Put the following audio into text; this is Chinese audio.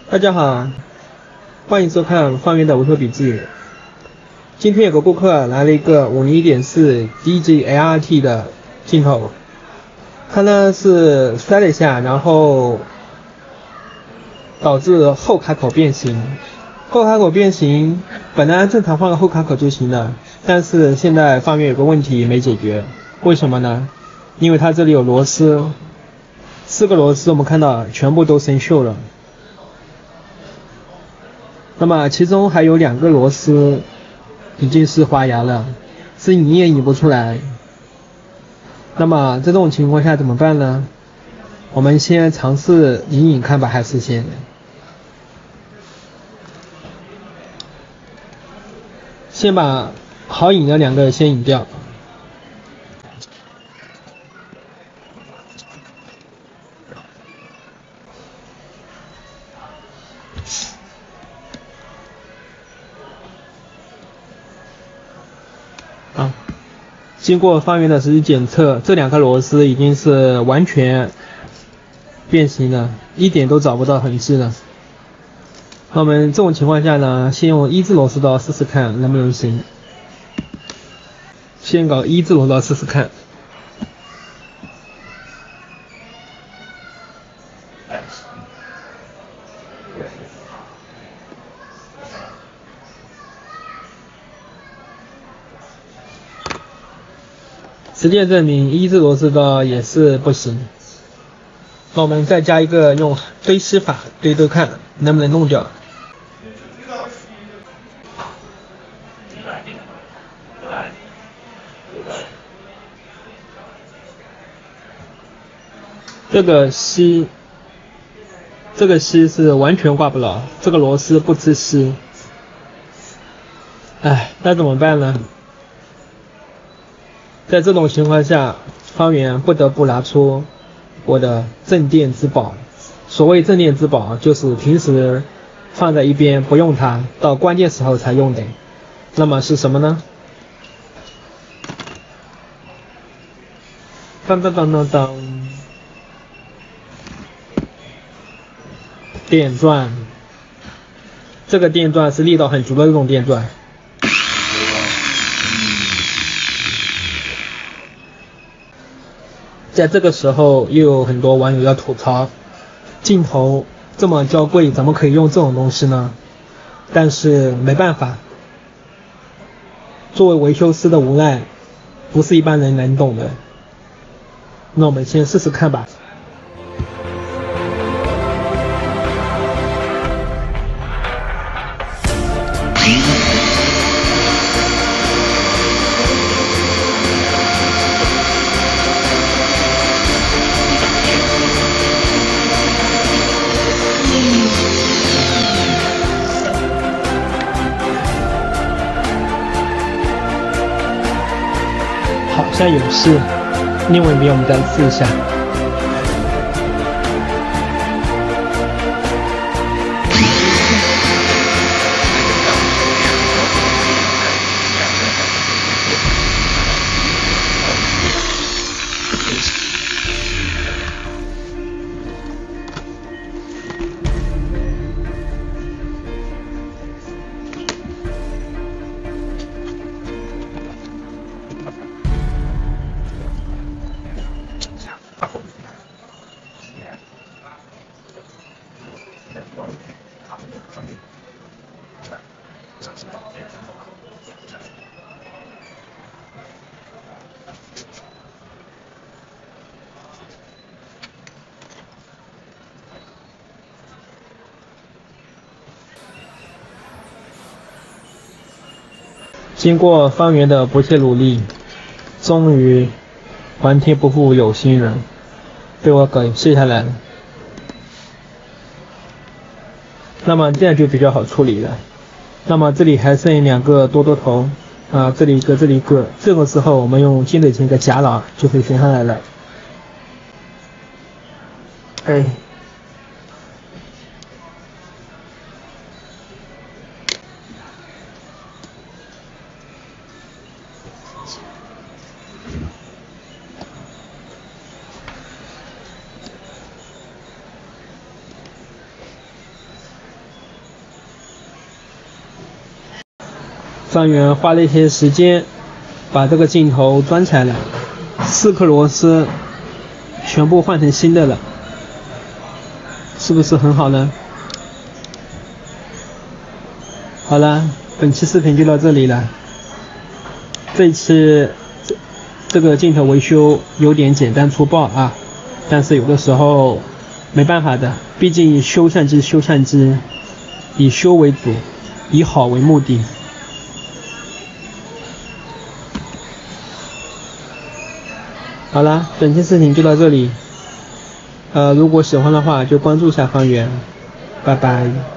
大家好，欢迎收看方圆的维修笔记。今天有个顾客来了一个50.4 DJI-LRT 的镜头，他呢是摔了一下，然后导致后卡口变形。后卡口变形本来正常换个后卡口就行了，但是现在方圆有个问题没解决，为什么呢？因为它这里有螺丝，4个螺丝我们看到全部都生锈了。那么其中还有2个螺丝已经是滑牙了，是拧也拧不出来。那么这种情况下怎么办呢？我们先尝试拧拧看吧，还是先把好拧的2个先拧掉。经过方圆的实际检测，这2颗螺丝已经是完全变形了，一点都找不到痕迹了。那我们这种情况下呢，先用1字螺丝刀试试看能不能行。先搞1字螺丝刀试试看。实践证明1字螺丝刀也是不行。那我们再加一个用堆丝法堆堆看能不能弄掉。这个吸是完全挂不牢，这个螺丝不吃吸。那怎么办呢？在这种情况下，方圆不得不拿出我的镇店之宝。所谓镇店之宝，就是平时放在一边不用它，到关键时候才用的。那么是什么呢？当当当当当，电钻。这个电钻是力道很足的这种电钻。在这个时候，又有很多网友要吐槽，镜头这么娇贵，怎么可以用这种东西呢？但是没办法，作为维修师的无奈，不是一般人能懂的。那我们先试试看吧。好像有事，另外一边我们再试一下。经过方圆的不懈努力，终于还天不负有心人，被我给卸下来了。那么这样就比较好处理了。那么这里还剩2个多多头这里一个，这里一个。这个时候我们用金腿钳给夹牢就可以旋下来了。专员花了一些时间把这个镜头装起来了，4颗螺丝全部换成新的了，是不是很好呢？好了，本期视频就到这里了。这一次这个镜头维修有点简单粗暴啊，但是有的时候没办法的，毕竟修相机以修为主，以好为目的。好了，本期视频就到这里。如果喜欢的话就关注一下方圆，拜拜。